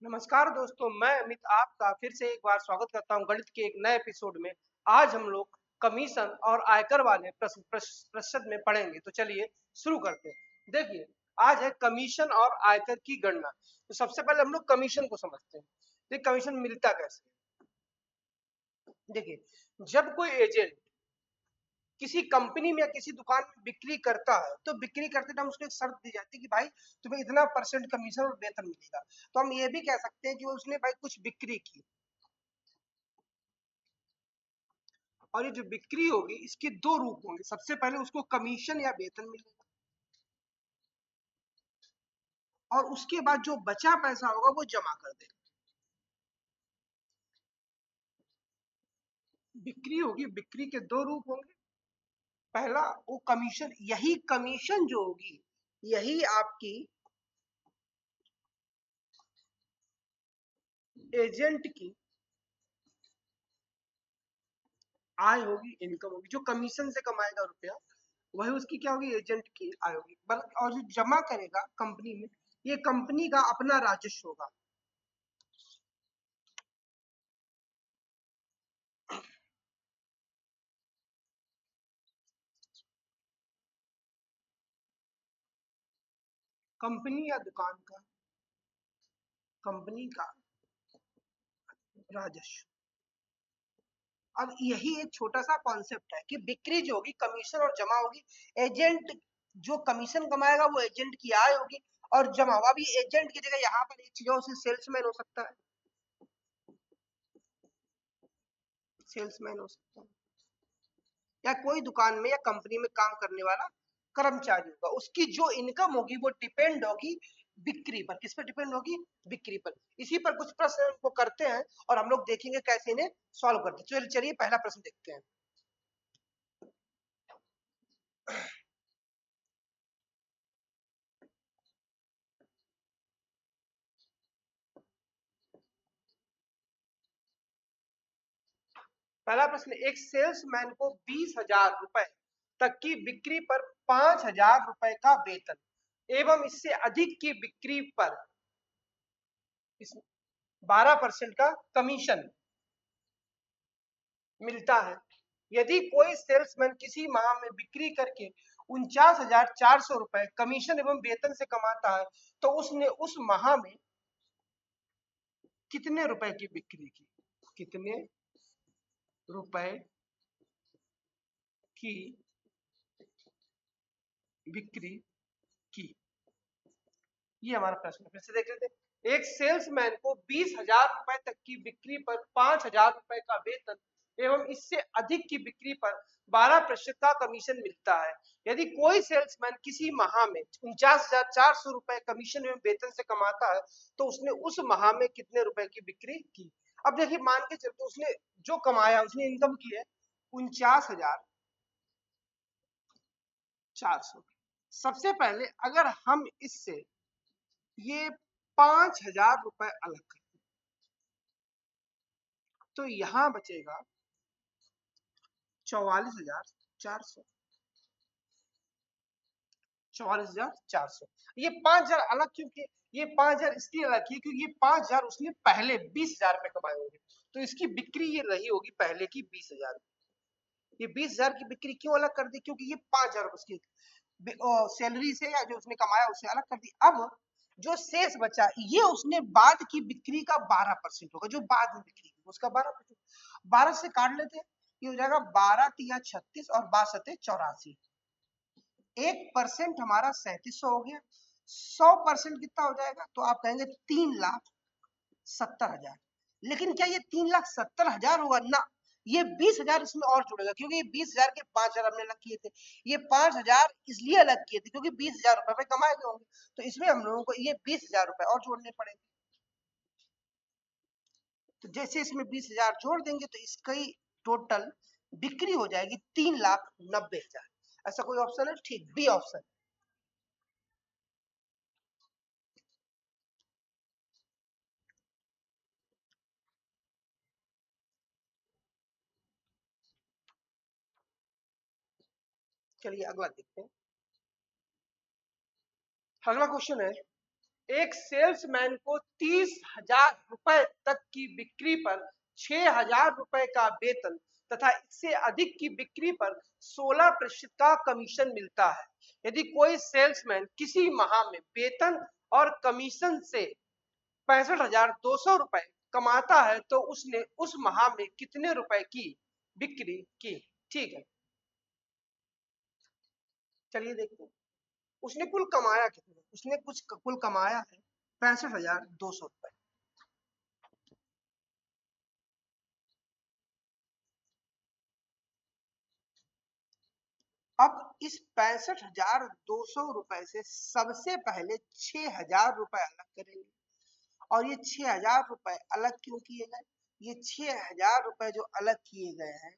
नमस्कार दोस्तों, मैं अमित आपका फिर से एक बार स्वागत करता हूं गणित के एक नए एपिसोड में। आज हम लोग कमीशन और आयकर वाले प्रतिशत में पढ़ेंगे। तो चलिए शुरू करते हैं। देखिए, आज है कमीशन और आयकर की गणना। तो सबसे पहले हम लोग कमीशन को समझते हैं। ये कमीशन मिलता कैसे है? देखिए, जब कोई एजेंट किसी कंपनी में या किसी दुकान में बिक्री करता है तो बिक्री करते टाइम उसको एक शर्त दी जाती है कि भाई तुम्हें इतना परसेंट कमीशन और वेतन मिलेगा। तो हम ये भी कह सकते हैं कि उसने भाई कुछ बिक्री की, और ये जो बिक्री होगी इसके दो रूप होंगे। सबसे पहले उसको कमीशन या वेतन मिलेगा, और उसके बाद जो बचा पैसा होगा वो जमा कर देगा। बिक्री होगी, बिक्री के दो रूप होंगे। पहला वो कमीशन, यही कमीशन जो होगी यही आपकी एजेंट की आय होगी, इनकम होगी। जो कमीशन से कमाएगा रुपया वही उसकी क्या होगी, एजेंट की आय होगी। बल्कि और जो जमा करेगा कंपनी में, ये कंपनी का अपना राजस्व होगा। कंपनी या दुकान का, कंपनी का राजस्व। अब यही एक छोटा सा कॉन्सेप्ट है कि बिक्री जो होगी कमीशन और जमा होगी। एजेंट जो कमीशन कमाएगा वो एजेंट की आय होगी, और जमा हुआ भी एजेंट की जगह यहाँ पर एक चीज और, सेल्समैन हो सकता है, सेल्समैन हो सकता है, या कोई दुकान में या कंपनी में काम करने वाला कर्मचारी होगा। उसकी जो इनकम होगी वो डिपेंड होगी बिक्री पर। किस पर डिपेंड होगी? बिक्री पर। इसी पर कुछ प्रश्न वो करते हैं और हम लोग देखेंगे कैसे इन्हें सॉल्व करते हैं। चलिए पहला प्रश्न देखते हैं। पहला प्रश्न, एक सेल्समैन को 20,000 रुपए तक की बिक्री पर 5,000 रुपए का वेतन एवं इससे अधिक की बिक्री पर इस 12% का कमीशन मिलता है। यदि कोई सेल्समैन किसी माह में बिक्री करके 49,400 रुपए कमीशन एवं वेतन से कमाता है तो उसने उस माह में कितने रुपए की बिक्री की? कितने रुपए की बिक्री की? ये हमारा प्रश्न है। फिर से देख लेते हैं। एक सेल्समैन को 20,000 रुपए तक की बिक्री पर 5,000 रुपए का वेतन एवं इससे अधिक की बिक्री पर 12% का कमीशन मिलता है। यदि कोई सेल्समैन किसी माह में 49,400 रुपए कमीशन एवं वेतन से कमाता है तो उसने उस माह में कितने रुपए की बिक्री की? अब देखिए, मान के चलते उसने जो कमाया, उसने इनकम की है 49,400। सबसे पहले अगर हम इससे ये 5,000 रुपए अलग कर तो यहां बचेगा 44,400। 44,400। ये 5,000 अलग क्यों किए? ये 5,000 इसलिए अलग किए क्योंकि ये 5,000 उसने पहले 20,000 रुपए कमाए होंगे, तो इसकी बिक्री ये रही होगी पहले की 20,000। ये 20,000 की बिक्री क्यों अलग कर दी? क्योंकि ये 5,000 उसकी सैलरी से या जो उसने कमाया उससे अलग कर दी। अब जो शेष बचा ये उसने बाद की बिक्री का 12% होगा, जो बाद में बिक्री की उसका 12%। 12 से काट लेते हैं, ये हो जाएगा 12 या 36 और 62 84। 1% हमारा 3700 हो गया। 100% कितना हो जाएगा? तो आप कहेंगे 3,70,000। लेकिन क्या ये 3,70,000 होगा? ना, ये 20,000 इसमें और जुड़ेगा, क्योंकि ये 20,000 के 5,000 हमने अलग किए थे। ये 5,000 इसलिए अलग किए थे क्योंकि 20,000 रुपए कमाए गए होंगे, तो इसमें हम लोगों को ये 20,000 रुपए और जोड़ने पड़ेंगे। तो जैसे इसमें 20,000 जोड़ देंगे तो इसकी टोटल बिक्री हो जाएगी 3,90,000। ऐसा कोई ऑप्शन है? ठीक, बी ऑप्शन। चलिए अगला देखते हैं। अगला क्वेश्चन है, एक सेल्समैन को 30,000 रुपए तक की बिक्री पर 6,000 रुपए का वेतन तथा इससे अधिक की बिक्री पर 16% का कमीशन मिलता है। यदि कोई सेल्समैन किसी माह में वेतन और कमीशन से 65,200 रुपए कमाता है तो उसने उस माह में कितने रुपए की बिक्री की? ठीक है, चलिए देखते हैं उसने कुल कमाया कितना। उसने कुछ कुल कमाया है 65,200 रुपए। अब इस 65,200 रुपए से सबसे पहले 6,000 रुपए अलग करेंगे। और ये 6,000 रुपए अलग क्यों किए गए? ये 6,000 रुपए जो अलग किए गए हैं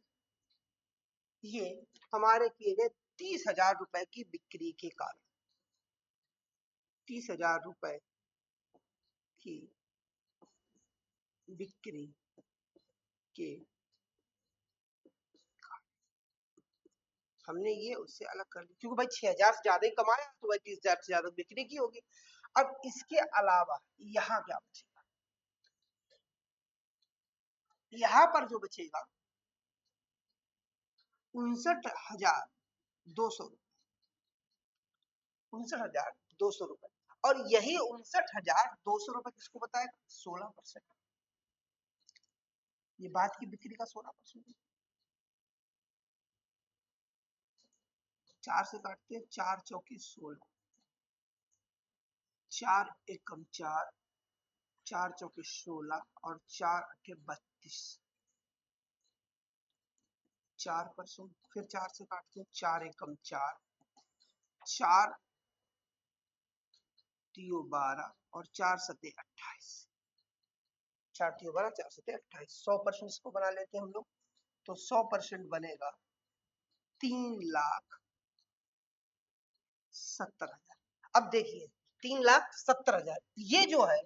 ये हमारे किए गए 30,000 रुपए की बिक्री के कारण। 30,000 रुपए की बिक्री के हमने ये उससे अलग कर दिया क्योंकि भाई 6,000 से ज्यादा ही कमाया तो भाई 30,000 से ज्यादा बिक्री की होगी। अब इसके अलावा यहाँ क्या बचेगा? यहाँ पर जो बचेगा 59,200 रुपए। 59,200 रुपए। और यही 59,200 रुपए किसको बताएगा? 16%। ये बात की बिक्री का 16%। 4 से काटते हैं, 4 चौकी 16, 4 एकम 4, 4 चौकी 16 और 4 अठे 32, 4%। फिर 4 से काटते हैं, 4 एकम 4, 4 तियो 12 और 4 सते 28, 4 तियो 12, 4 सते 28। 100% इसको बना लेते हैं हम लोग तो 100% बनेगा 3,70,000। अब देखिए 3,70,000 ये जो है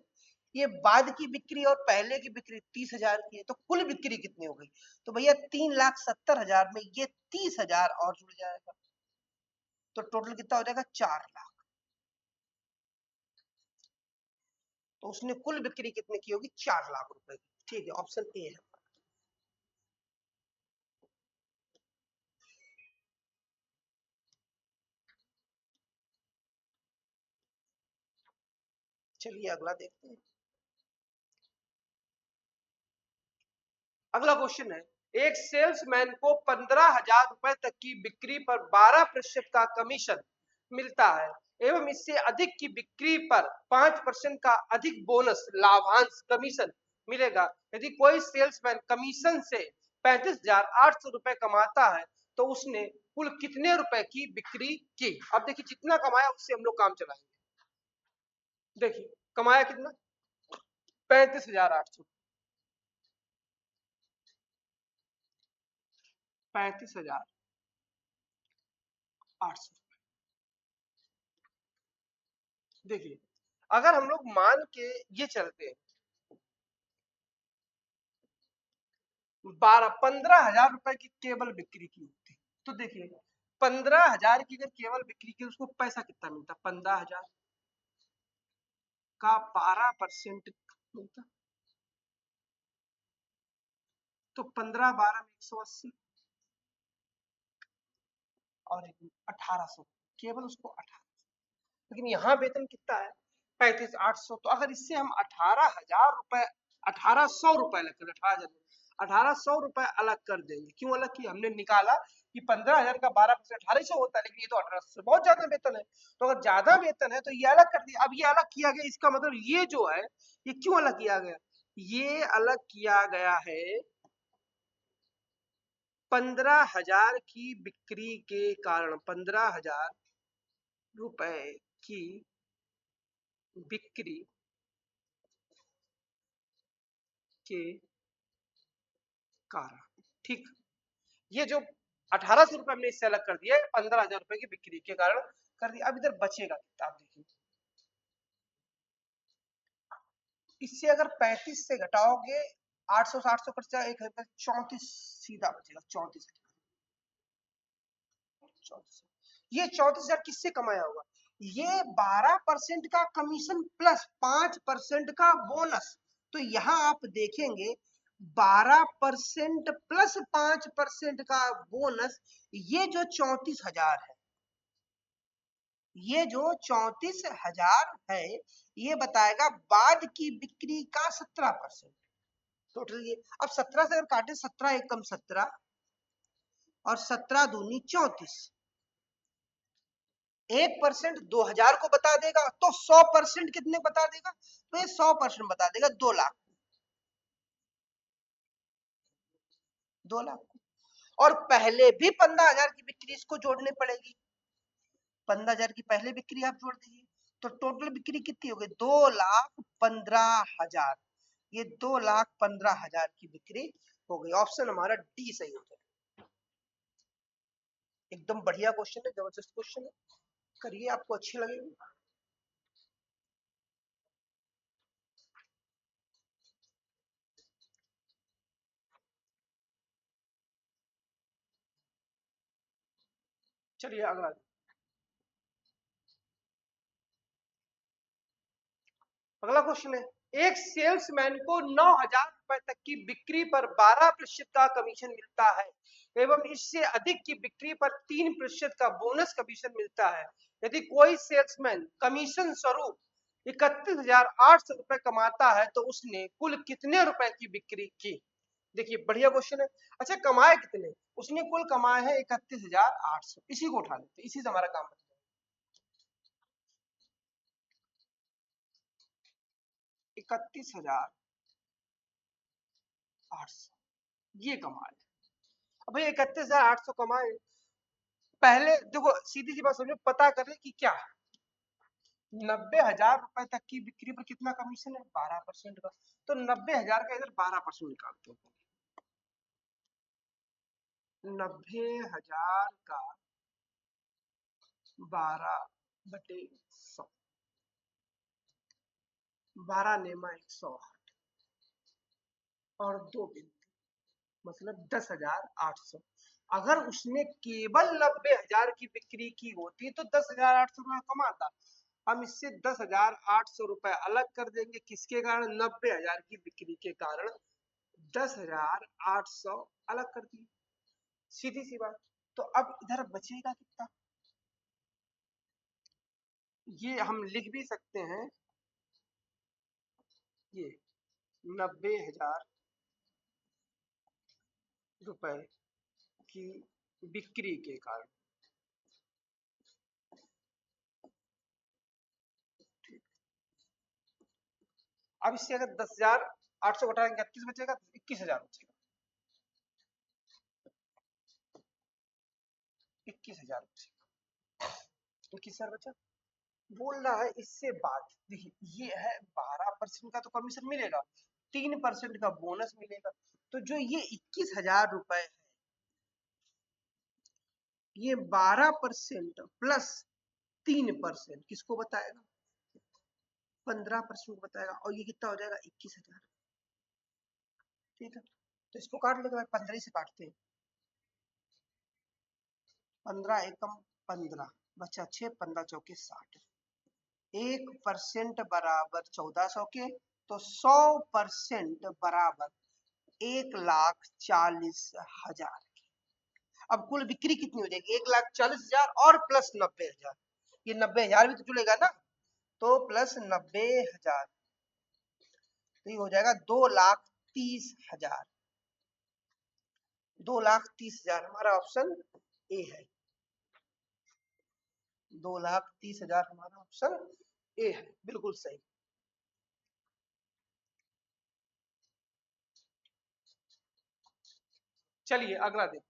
ये बाद की बिक्री और पहले की बिक्री 30,000 की है तो कुल बिक्री कितनी हो गई? तो भैया 3,70,000 में ये 30,000 और जुड़ जाएगा तो टोटल कितना हो जाएगा? 4,00,000। तो उसने कुल बिक्री कितने की होगी? 4,00,000 रुपए की। ठीक है, ऑप्शन ए है। चलिए अगला देखते हैं। अगला क्वेश्चन है एक सेल्समैन को 15,000 रुपए तक की बिक्री पर 12% का कमीशन मिलता है एवं इससे अधिक की बिक्री पर 5% का अधिक बोनस लाभांश कमीशन मिलेगा। यदि कोई सेल्समैन कमीशन से 35,800 रुपए कमाता है तो उसने कुल कितने रुपए की बिक्री की? अब देखिए जितना कमाया उससे हम लोग काम चलाएंगे। देखिए कमाया कितना? 35,800। 35,800। देखिए अगर हम लोग मान के ये चलते हैं 15,000 रुपए की केवल बिक्री की होती तो देखिए 15,000 की अगर केवल बिक्री की उसको पैसा कितना मिलता? 15,000 का 12% मिलता तो 15 12 में 180 और 1,800 केवल उसको 18। लेकिन यहाँ वेतन कितना है? 35,800। तो अगर इससे हम 18,000 रुपए 1,800 रुपए अलग कर 18,000 रुपए अलग कर देंगे। क्यों अलग किया? हमने निकाला कि 15,000 का 12% 1,800 होता है लेकिन ये तो 1,800 से बहुत ज्यादा वेतन है। तो अगर ज्यादा वेतन है तो ये अलग कर दिया। अब ये अलग किया गया इसका मतलब ये जो है ये क्यों अलग किया गया? ये अलग किया गया है 15,000 की बिक्री के कारण। 15,000 रुपए की बिक्री के कारण। ठीक, ये जो 1,800 रुपए हमने इससे अलग कर दिया 15,000 रुपए की बिक्री के कारण कर दिया। अब इधर बचेगा कितना? आप देखिए इससे अगर 35 से घटाओगे 800 700 पर 1,34 सीधा बचेगा। 34,000। ये 34,000 किससे कमाया होगा? ये 12% का कमीशन प्लस 5% का बोनस। तो यहाँ आप देखेंगे 12% प्लस 5% का बोनस, ये जो 34,000 है, ये जो 34,000 है, ये बताएगा बाद की बिक्री का 17%। टोटल ये अब 17 से अगर काटे, 17 एक कम 17 और 17 दूनी 34, 1% 2,000 को बता देगा, तो 100% कितने बता देगा? तो ये 100% बता देगा 2 लाख, 2 लाख। और पहले भी 15,000 की बिक्री इसको जोड़नी पड़ेगी। 15,000 की पहले बिक्री आप जोड़ दीजिए, तो टोटल बिक्री कितनी हो गई? 2,15,000। ये 2,15,000 की बिक्री हो गई। ऑप्शन हमारा डी सही हो जाएगा। एकदम बढ़िया क्वेश्चन है, जबरदस्त क्वेश्चन है, करिए, आपको अच्छी लगेगी। चलिए अगला, अगला क्वेश्चन है, एक सेल्समैन को 9,000 रुपए तक की बिक्री पर 12% का कमीशन मिलता है एवं इससे अधिक की बिक्री पर 3% का बोनस कमीशन मिलता है। यदि कोई सेल्समैन कमीशन स्वरूप 31,800 रुपए कमाता है तो उसने कुल कितने रुपए की बिक्री की? देखिए बढ़िया क्वेश्चन है। अच्छा, कमाए कितने? उसने कुल कमाए हैं 31,800। इसी को उठा लेते, इसी से हमारा काम बन जाएगा। 31,800 ये कमाए। अब भाई 31,800 कमाए, पहले देखो सीधी सी बात समझो, पता करें कि क्या 90,000 रुपए तक की बिक्री पर कितना कमीशन है? 12% का। तो 90,000 का इधर 12% निकालते हैं। 90,000 का 12/100, 12 नेमा 108 और 2 बिंदु, मतलब 10,800। अगर उसने केवल 90,000 की बिक्री की होती तो 10,800 रुपया कमाता। हम इससे 10,800 रुपए अलग कर देंगे, किसके कारण? 90,000 की बिक्री के कारण 10,800 अलग कर दिए, सीधी सी बात। तो अब इधर बचेगा कितना? ये हम लिख भी सकते हैं, ये 90,000 रुपए की बिक्री के कारण। अब इससे अगर 10,800 घटाएंगे 31 बचेगा, 21,000 बचेगा, 21,000 बचेगा, 21,000 बचा। बोल रहा है इससे बात, देखिए ये है 12% का तो कमीशन मिलेगा, 3% का बोनस मिलेगा। तो जो ये 21,000 रुपए है, ये 12% प्लस 3% किसको बताएगा? 15% को बताएगा, और ये कितना हो जाएगा? 21,000। ठीक है, तो इसको काट लेते हैं, 15 से काटते हैं, 15 एकम 15, बचा 6, 15 चौके 60, 1% बराबर 1,400 के, तो 100% बराबर 1,40,000। अब कुल बिक्री कितनी हो जाएगी? 1,40,000 और प्लस 90,000, ये 90,000 भी तो जुड़ेगा ना, तो प्लस 90,000, तो ये हो जाएगा 2,30,000। 2,30,000 हमारा ऑप्शन ए है। 2,30,000 हमारा ऑप्शन ए है, बिल्कुल सही। चलिए अगला देखते हैं।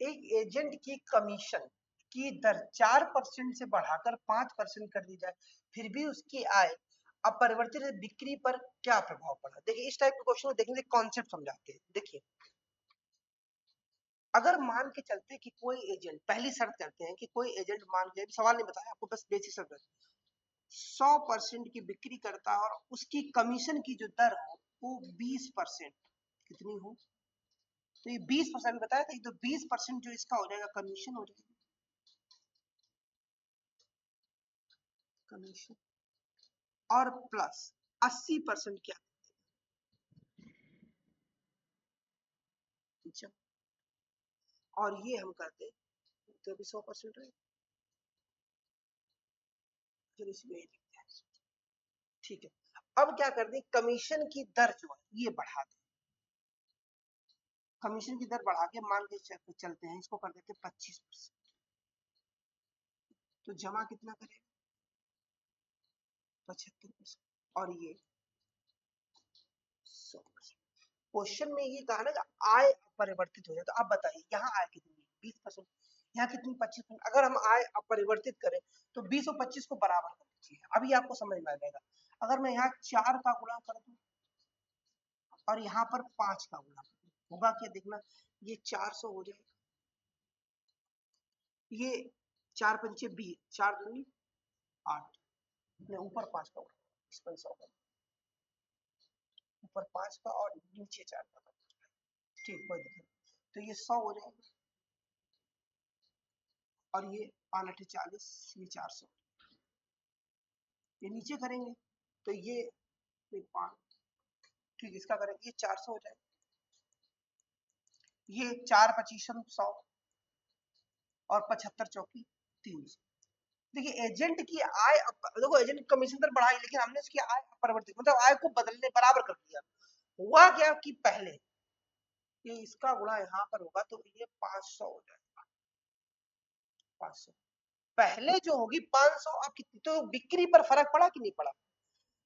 एक एजेंट की कमीशन की दर 4% से बढ़ाकर 5% कर दी जाए, फिर भी उसकी आय अपरिवर्तित बिक्री पर क्या प्रभाव पड़ा? देखिए इस टाइप के क्वेश्चन को देखने से कॉन्सेप्ट समझाते हैं। देखिए अगर मान के चलते हैं कि कोई एजेंट, पहली शर्त करते हैं कि कोई एजेंट, मान के सवाल नहीं बताया आपको, बस बेसिक शर्त 100% की बिक्री करता है और उसकी कमीशन की जो दर हो वो 20% कितनी हो, तो ये 20% बताया था, तो 20% जो इसका हो जाएगा कमीशन हो जाएगा, कमीशन, और प्लस 80% क्या, अच्छा, और ये हम करते तो भी 100% रहेगा, फिर इसमें लिखते हैं, ठीक है। अब क्या कर दें, कमीशन की दर जो है ये बढ़ा दें, कमीशन की दर बढ़ा के मान के चलते हैं, इसको कर देते 25%, तो जमा कितना करेगा 75%, और ये 100%। क्वेश्चन में ये कहा ना कि आय अपरिवर्तित हो जाए, तो आप बताइए यहाँ आय कितनी है 20%, यहाँ कितनी 25%, अगर हम आय अपरिवर्तित करें तो 20 और 25 को बराबर कर दीजिए, अभी आपको समझ में आ जाएगा। अगर मैं यहाँ 4 का गुणा कर दूं और यहाँ पर 5 का गुणा कर दूं, होगा क्या देखना, ये 400 हो जाएगा, ये 4 पंचे 20, 4 दूनी 8, ऊपर 5 का गुणा, इसमें 100 का, ऊपर 5 का और नीचे 4 का, ठीक, कोई दिक्कत, तो ये 100 हो जाएगा, और ये 5 8 40, ये 400, ये नीचे करेंगे तो ये 5, ठीक, इसका करेंगे ये 400 हो जाएगा, ये 4 25 100 और 75 चौकी 300। देखिए एजेंट की आय, देखो एजेंट कमीशन दर बढ़ाई लेकिन हमने इसकी आय अपरिवर्तित, मतलब आय को बदलने बराबर कर दिया। हुआ क्या कि पहले ये इसका गुणा यहाँ पर होगा तो ये 500 हो जाएगा, 500 पहले जो होगी 500, अब कितनी, तो बिक्री पर फर्क पड़ा कि नहीं पड़ा,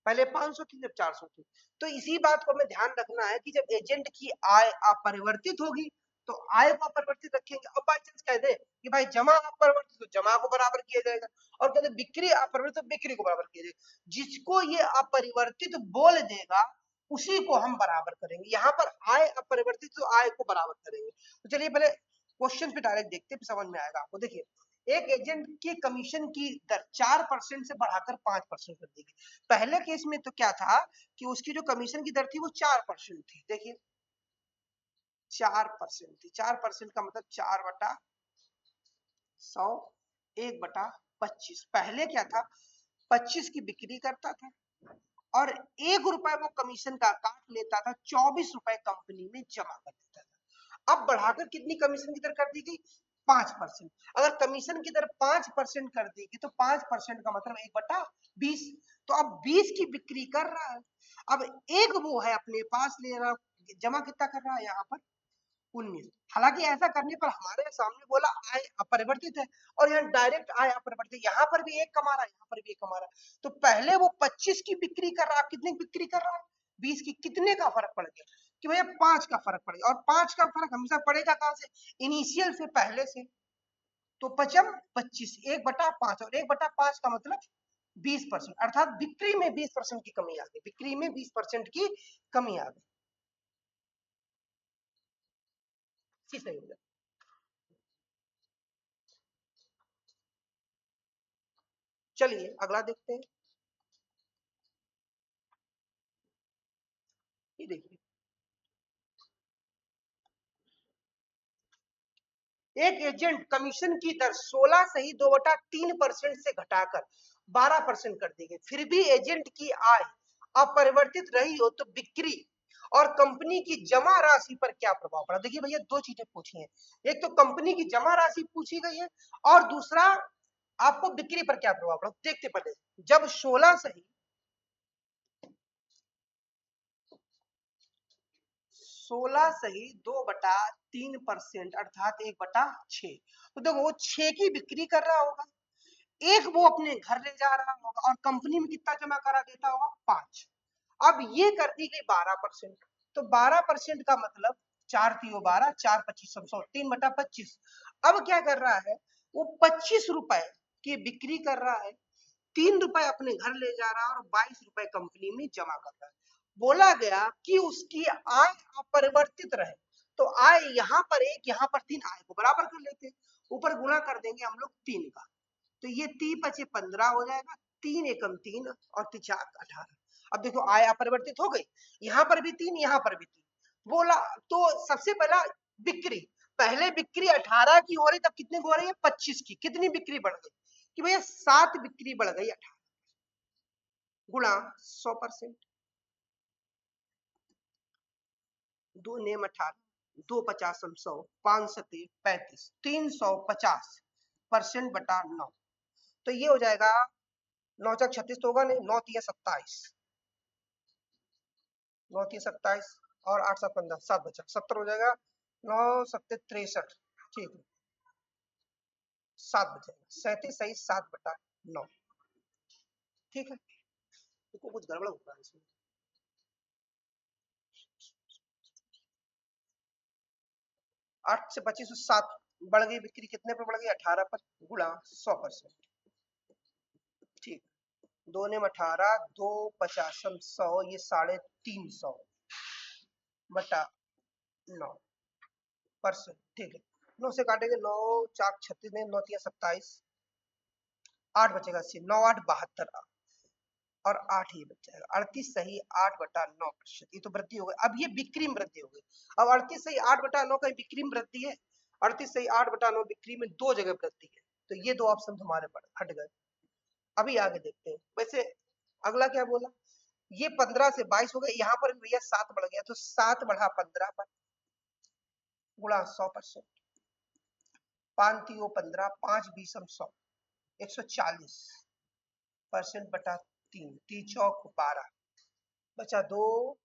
पहले 500 थी जब 400 थी, तो इसी बात को हमें ध्यान रखना है कि जब एजेंट की आय अपरिवर्तित होगी तो आय को अपरिवर्तित रखेंगे। अब बाई चांस कह दे कि भाई जमा अपरिवर्तित, तो जमा को बराबर किया जाएगा, और कहते बिक्री अपरिवर्तित, तो बिक्री को बराबर किया जाएगा, जिसको ये अपरिवर्तित बोल देगा उसी को हम बराबर करेंगे, यहाँ पर आय अपरिवर्तित तो आय को बराबर करेंगे। तो चलिए पहले क्वेश्चन पे डायरेक्ट देखते हैं, समझ में आएगा आपको। देखिए एक एजेंट की कमीशन की दर 4% से बढ़ाकर 5% कर दी गई। पहले केस में तो क्या था कि उसकी जो कमीशन की दर थी वो 4% थी, देखिए 4% थी, 4% का मतलब 4/100, 1/25, पहले क्या था 25 की बिक्री करता था और 1 रुपए वो कमीशन का काट लेता था, 24 रुपए कंपनी में जमा कर देता था। अब बढ़ाकर कितनी कमीशन की दर कर दी गई 5%, अगर कमीशन की दर 5% कर देगी तो 5% का मतलब 1/20, तो अब 20 की बिक्री कर रहा है, अब एक वो है अपने पास ले रहा, जमा कितना कर रहा है यहाँ पर 19, हालांकि ऐसा करने पर हमारे सामने बोला आय अपरिवर्तित है और यहाँ डायरेक्ट आय अपरिवर्तित, यहाँ पर भी एक कमा रहा है, यहाँ पर भी एक कमा रहा है, तो पहले वो 25 की बिक्री कर रहा है, कितने की बिक्री कर रहा है 20 की, कितने का फर्क पड़ गया कि भैया 5 का फर्क पड़ेगा, और 5 का फर्क हमेशा पड़ेगा कहां से, इनिशियल से, पहले से, तो 25, 1/5, और 1/5 का मतलब 20%, अर्थात बिक्री में 20% की कमी आ गई, बिक्री में 20% की कमी आ गई, सही हो गया। चलिए अगला देखते हैं, ये देखिए एक एजेंट कमीशन की दर 16 सही 2/3% से घटाकर 12% कर दी गई, फिर भी एजेंट की आय अपरिवर्तित रही हो तो बिक्री और कंपनी की जमा राशि पर क्या प्रभाव पड़ा। देखिए भैया दो चीजें पूछी हैं, एक तो कंपनी की जमा राशि पूछी गई है और दूसरा आपको बिक्री पर क्या प्रभाव पड़ा। देखते पहले, जब 16 सही 2/3% अर्थात 1/6, तो देखो वो 6 की बिक्री कर रहा होगा, एक वो अपने घर ले जा रहा होगा और कंपनी में कितना जमा करा देता होगा 5, अब ये कर दी गई 12%, तो 12% का मतलब 4 3 12, 4 25 3/25, अब क्या कर रहा है वो 25 रुपए की बिक्री कर रहा है, 3 रुपए अपने घर ले जा रहा है और 22 रुपए कंपनी में जमा कर रहा है। बोला गया कि उसकी आय अपरिवर्तित रहे, तो आय यहाँ पर 1, यहाँ पर 3, आय को बराबर कर लेते हैं, ऊपर गुणा कर देंगे हम लोग 3 का, तो ये 3 × 5 = 15 हो जाएगा, 3 एकम 3 और 3 × 4 = 18। अब देखो आय अपरिवर्तित हो गई, यहाँ पर भी 3, यहाँ पर भी 3 बोला। तो सबसे पहला बिक्री, पहले बिक्री 18 की हो रही, तब कितने की हो रही है? 25 की। कितनी बिक्री बढ़ गई कि भैया 7 बिक्री बढ़ गई 18 गुणा 100%। 2 नेम 18, 2 50 100, 5 सते 35, 350% बटा 9, तो ये हो जाएगा 9 × 36 तो होगा नहीं, 9 × 3 = 27, 9 × 3 = 27 और 8 × 7 = 15, 7 बचा 70 हो जाएगा, 9 × 7 = 63, ठीक है, 7 बचेगा, 37 सही 7/9, ठीक है। तो कुछ गड़बड़ हो रहा है इसमें। 8 से 25 7 बढ़ गई बिक्री, कितने पर बढ़ गई? 18 पर, गुणा 100%, ठीक। 2 नेम 18, 2 50 100, ये 350 बटा 9%, ठीक है। 9 से काटेंगे, 9 4 36, 9 3 27, 8 बचेगा 80, 9 8 72 और 8 ये बच जाएगा, 38 सही 8/9%, ये तो वृद्धि हो गई। अब ये बिक्री में वृद्धि हो गई। अब 38 सही 8/9 का बिक्री में वृद्धि है, 38 सही 8/9 बिक्री में 2 जगह वृद्धि है, तो ये 2 ऑप्शन हमारे पर हट गए। अभी आगे देखते हैं। वैसे अगला क्या बोला, ये 15 से 22 हो गए, यहाँ पर भैया 7 बढ़ गया, तो 7 बढ़ा 15 पर गुणा 100%, 5 3 15, 5 20 100, 140% बटा 3, 3 चौक 12 बचा 2,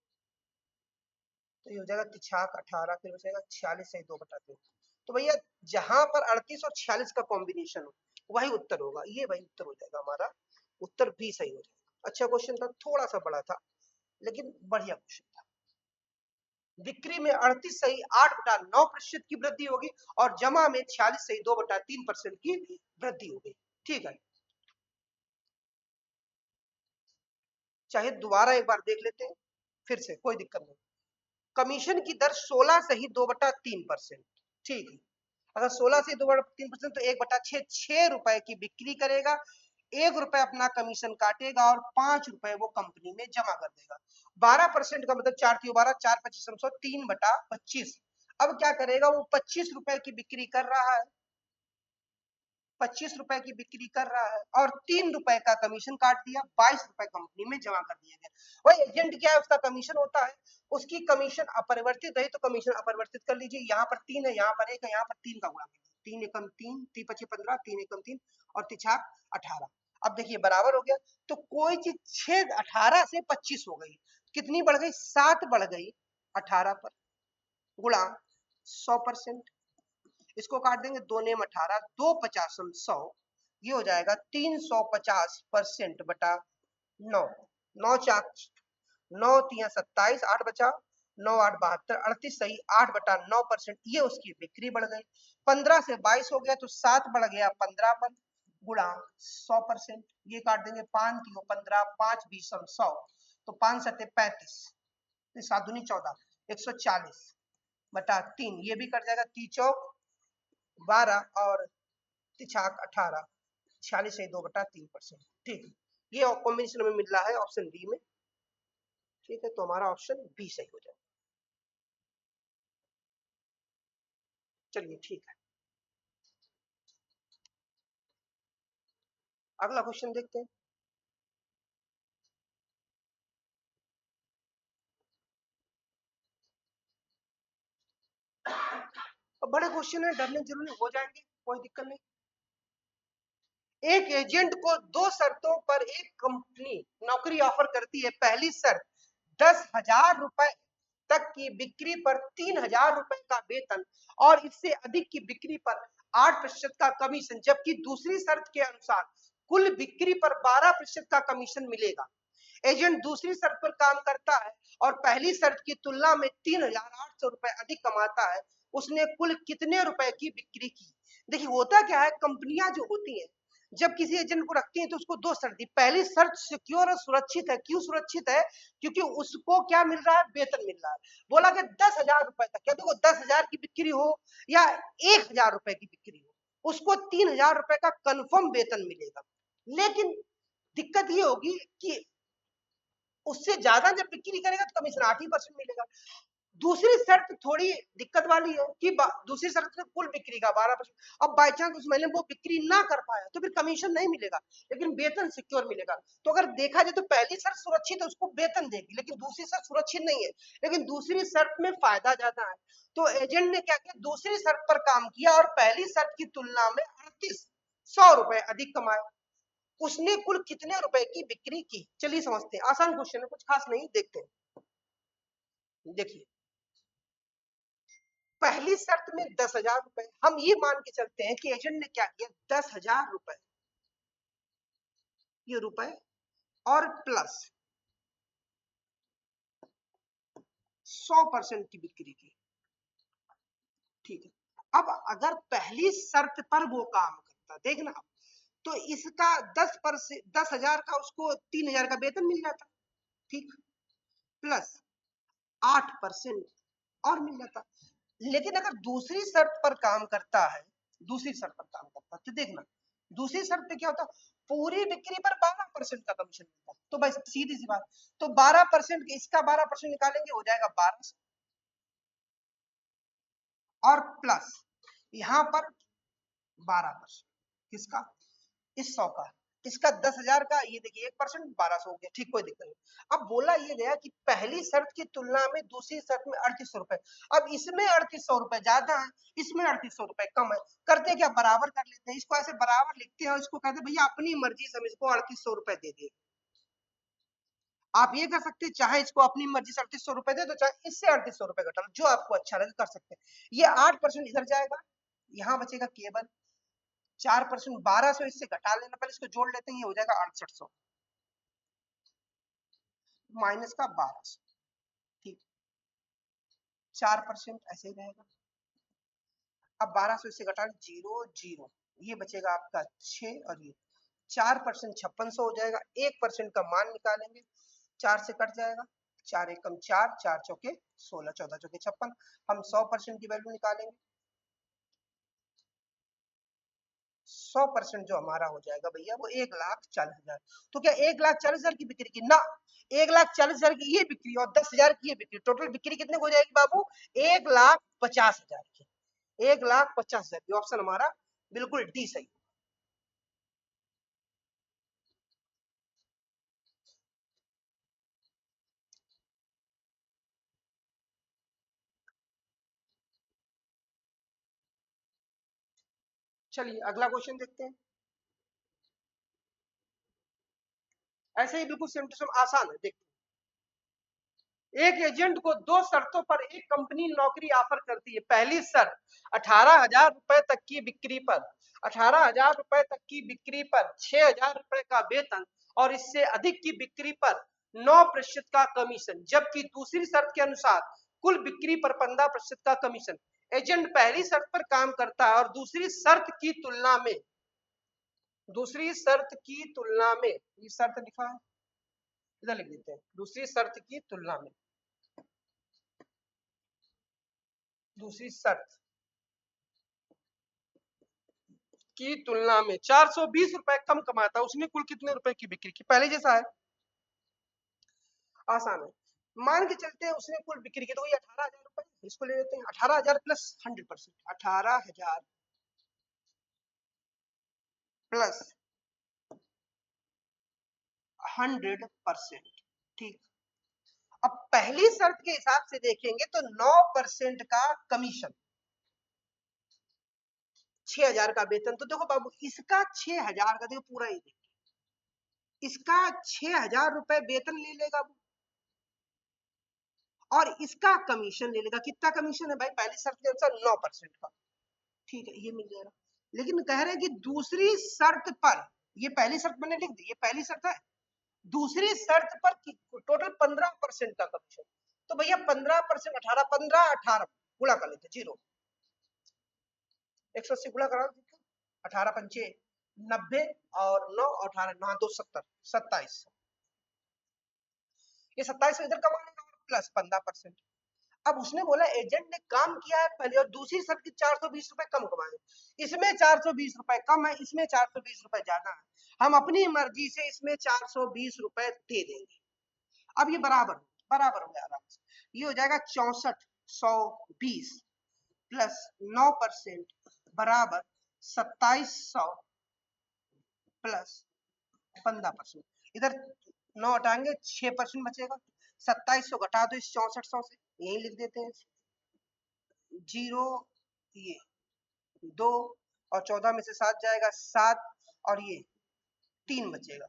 तो ये हो जाएगा 3 18, फिर बचेगा 46 सही 2/3। तो भैया जहां पर 38 और 46 का कॉम्बिनेशन हो वही उत्तर होगा, ये वही उत्तर हो जाएगा हमारा, उत्तर भी सही हो जाएगा। अच्छा क्वेश्चन था, थोड़ा सा बड़ा था लेकिन बढ़िया क्वेश्चन था। बिक्री में 38 सही 8/9% की वृद्धि होगी और जमा में 46 सही 2/3% की वृद्धि होगी, ठीक है। चाहे दोबारा एक बार देख लेते हैं, फिर से कोई दिक्कत नहीं। कमीशन की दर 16 सही 2/3%, ठीक है। अगर 16 से 2/3% तो 1/6, 6 रुपए की बिक्री करेगा, 1 रुपए अपना कमीशन काटेगा और 5 रुपए वो कंपनी में जमा कर देगा। 12% का मतलब 4 3 12, 4 25 100, 3/25। अब क्या करेगा, वो 25 रुपए की बिक्री कर रहा है, 25 रुपए की बिक्री कर रहा है और 3 रुपए का कमीशन काट दिया, 22 रुपए कंपनी में जमा कर दिया गया। वही एजेंट क्या है, उसका कमीशन होता है, उसकी कमीशन अपरिवर्तित रही तो कमीशन अपरिवर्तित कर लीजिए। यहाँ पर 3 है, यहाँ पर 1 है, यहाँ पर 3 का गुणा कीजिए, 3 एकम 3, 3 × 25 = 15, 3 एकम 3 और 3 × 18। अब देखिए बराबर हो गया, तो कोई चीज 6 18 से 25 हो गई, कितनी बढ़ गई? 7 बढ़ गई 18 पर गुणा 100%, इसको काट देंगे, 2 नेम 18, 2 50 100, ये हो जाएगा 350% बटा 9, 9 4 9 3 27, 8 बचा, 9 8 72, 38 सही 8/9%, ये उसकी बिक्री बढ़ गई। 15 से 22 हो गया तो 7 बढ़ गया 15 पर गुणा 100%, ये काट देंगे, 5 3 15, 5 20 100, तो 5 7 35, 7 दूनी 14, 140 बटा 3, ये भी कट जाएगा, 3 चौक 12 और 3 18, 46 सही 2/3%, ठीक है। ये कॉम्बिनेशन में मिल रहा है ऑप्शन बी में, ठीक है, तो हमारा ऑप्शन बी सही हो जाएगा। चलिए ठीक है, अगला क्वेश्चन देखते हैं। अब बड़े क्वेश्चन है, डरने जरूरी हो जाएंगे, कोई दिक्कत नहीं। एक एजेंट को 2 शर्तों पर एक कंपनी नौकरी ऑफर करती है। पहली शर्त 10,000 रुपए तक की बिक्री पर 3,000 रुपए का वेतन और इससे अधिक की बिक्री पर 8% का कमीशन, जबकि दूसरी शर्त के अनुसार कुल बिक्री पर 12% का कमीशन मिलेगा। एजेंट दूसरी शर्त पर काम करता है और पहली शर्त की तुलना में 3,800 रुपए अधिक कमाता है, उसने कुल कितने रुपए की बिक्री की? देखिए होता क्या है, कंपनियां जो होती हैं जब किसी एजेंट को रखती है तो उसको दो शर्त दी। पहली शर्त सिक्योर और सुरक्षित है। क्यों सुरक्षित है? क्योंकि उसको क्या मिल रहा है? वेतन मिल रहा है। बोला कि 10,000 रुपए तक, क्या देखो 10,000 की बिक्री हो या 1,000 रुपए की बिक्री हो, उसको 3,000 रुपए का कंफर्म वेतन मिलेगा। लेकिन दिक्कत ये होगी कि उससे ज्यादा जब बिक्री करेगा तो कमीशन 8% मिलेगा। दूसरी शर्त थोड़ी दिक्कत वाली है कि दूसरी शर्त में कुल बिक्री का 12%। अब बाई चांस उस महीने वो बिक्री ना कर पाया तो फिर कमीशन नहीं मिलेगा, लेकिन वेतन सिक्योर मिलेगा। तो अगर देखा जाए तो पहली शर्त सुरक्षित है, उसको वेतन देगी, लेकिन दूसरी शर्त सुरक्षित नहीं है, लेकिन दूसरी शर्त में फायदा ज्यादा है। तो एजेंट ने क्या किया, दूसरी शर्त पर काम किया और पहली शर्त की तुलना में 3800 रुपए अधिक कमाए। उसने कुल कितने रुपए की बिक्री की? चलिए समझते हैं, आसान क्वेश्चन है, कुछ खास नहीं, देखते हैं। देखिए, पहली शर्त में 10,000 रुपए, हम ये मान के चलते हैं कि एजेंट ने क्या किया, 10,000 रुपए, ये रुपए और प्लस 100% की बिक्री की। ठीक है, अब अगर पहली शर्त पर वो काम करता, देखना, तो इसका 10,000 का उसको 3,000 का वेतन मिल जाता। ठीक, प्लस 8% और मिल जाता। लेकिन अगर दूसरी शर्त पर काम करता है, दूसरी शर्त पर काम करता है तो देखना, दूसरी शर्त पे क्या होता, पूरी बिक्री पर 12% का कमीशन मिलता। तो भाई सीधी सी बात, तो 12%, इसका 12% निकालेंगे, हो जाएगा 1200, और प्लस यहां पर 12%, किसका, इस 100 का, इसका 10,000 का, ये देखिए 1%, 1200 हो गया। ठीक, कोई दिक्कत नहीं। अब बोला ये गया कि पहली शर्त की तुलना में दूसरी शर्त में 3800 रुपए। अब इसमें 3800 रुपए ज्यादा है, इसमें 3800 रुपए कम है। करते क्या, बराबर कर लेते हैं, इसको ऐसे बराबर लिखते हैं और इसको कहते हैं भैया अपनी मर्जी से हम इसको 3800 रुपए दे दिए। आप ये कर सकते हैं, चाहे इसको अपनी मर्जी से 3800 रुपए दे दो, चाहे इससे 3800 रुपए घटा लो, जो आपको अच्छा लगे कर सकते हैं। ये 8% इधर जाएगा, यहाँ बचेगा केवल 4%, 1200 इससे घटा लेना, पहले इसको जोड़ लेते हैं, ये हो जाएगा 6800 माइनस का 1200। ठीक, 4% ऐसे ही रहेगा। अब 1200 इससे घटा, 0 0, ये बचेगा आपका 6, और ये 4% 5600 हो जाएगा। 1% का मान निकालेंगे, 4 से कट जाएगा, 4 एकम 4, 4 चौके 16, 14 चौके 56। हम 100% की वैल्यू निकालेंगे, 100% जो हमारा हो जाएगा भैया वो 1,40,000। तो क्या 1,40,000 की बिक्री की ना, 1,40,000 की ये बिक्री और 10,000 की ये बिक्री, टोटल बिक्री कितने को हो जाएगी बाबू, 1,50,000 की। 1,50,000, ऑप्शन हमारा बिल्कुल डी सही। चलिए अगला क्वेश्चन देखते हैं। ऐसे ही बिल्कुल सेम टू सेम आसान है, देखते हैं। एक एजेंट को दो शर्तों पर एक कंपनी नौकरी ऑफर करती है। पहली शर्त, 18,000 रुपए तक की बिक्री पर, 18,000 रुपए तक की बिक्री पर 6,000 रुपए का वेतन, और इससे अधिक की बिक्री पर 9% का कमीशन। जबकि दूसरी शर्त के अनुसार कुल बिक्री पर 15% का कमीशन। एजेंट पहली शर्त पर काम करता है और दूसरी शर्त की तुलना में, दूसरी शर्त की तुलना में, ये शर्त लिखा है, इधर लिख देते हैं, दूसरी शर्त की तुलना में, दूसरी शर्त की तुलना में 420 रुपए कम कमाता है। उसने कुल कितने रुपए की बिक्री की? पहले जैसा है, आसान है। मान के चलते हैं उसने कुल बिक्री की, तो वही 18,000 रुपए, इसको ले लेते हैं 18,000 प्लस 100%, 18,000 प्लस 100%। ठीक, अब पहली शर्त के हिसाब से देखेंगे तो 9% का कमीशन, 6,000 का वेतन। तो देखो बाबू, इसका 6,000 का, देखो पूरा ही देखिए, इसका 6,000 रुपए वेतन ले लेगा वो, और इसका कमीशन ले लेगा। कितना कमीशन है भाई, पहली शर्त के अनुसार 9% का। ठीक है, ये मिल जाएगा। लेकिन कह रहे हैं कि दूसरी शर्त पर, ये पहली शर्त मैंने लिख दी, ये पहली शर्त है, दूसरी शर्त पर टोटल 15% का कमीशन। तो भैया 15%, 18, 15, 18 गुणा कर लेते, 0, 180 गुणा करा, 18 पंचे 90 और 9 और 18 9 2 70 27। ये 27 इधर कमा लेगा और प्लस 15%। अब उसने बोला एजेंट ने काम किया है पहले और दूसरी शर्त की 420 रुपए कम कमाए। इसमें 420 रुपए कम है, इसमें 420 रुपए ज्यादा है। हम अपनी मर्जी से इसमें 420 रुपए दे देंगे। अब ये बराबर बराबर हो गया आराम से। ये हो जाएगा 6420 प्लस 9% बराबर 2700 प्लस 15%। इधर 9 हटाएंगे 6% बचेगा। 2700 घटा दो इस 6400 से, यही लिख देते हैं। 0 ये 2 और 14 में से 7 जाएगा 7 और ये 3 बचेगा।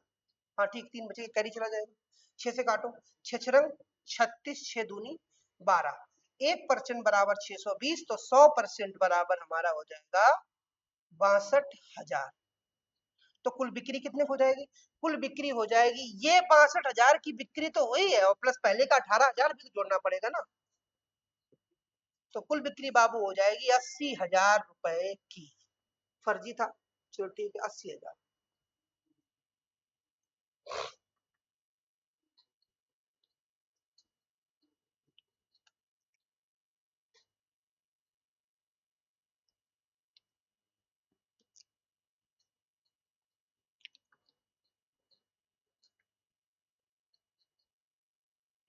हाँ ठीक 3 बचेगा, कैरी चला जाएगा। 6 से काटो, 6 छरंग 36, 6 दूनी 12। 1% बराबर 620, तो 100% बराबर हमारा हो जाएगा 62,000। तो कुल बिक्री कितने हो जाएगी? कुल बिक्री हो जाएगी, ये 62,000 की बिक्री तो हुई है और प्लस पहले का 18,000 भी तो जोड़ना पड़ेगा ना। तो कुल बिक्री बाबू हो जाएगी 80,000 रुपए की। फर्जी था, चलो ठीक है 80,000।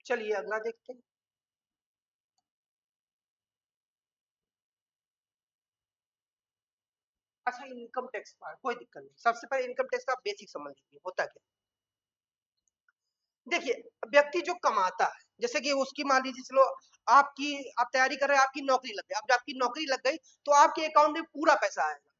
चलिए अगला देखते हैं। अच्छा इनकम टैक्स पार्ट कोई दिक्कत नहीं। सबसे पहले इनकम टैक्स का बेसिक समझ लीजिए होता क्या। देखिए व्यक्ति जो कमाता है, जैसे कि उसकी मान लीजिए चलो आपकी आप तैयारी कर रहे हैं, आपकी नौकरी लग गई। अब जब आपकी नौकरी लग गई तो आपके अकाउंट में पूरा पैसा आएगा।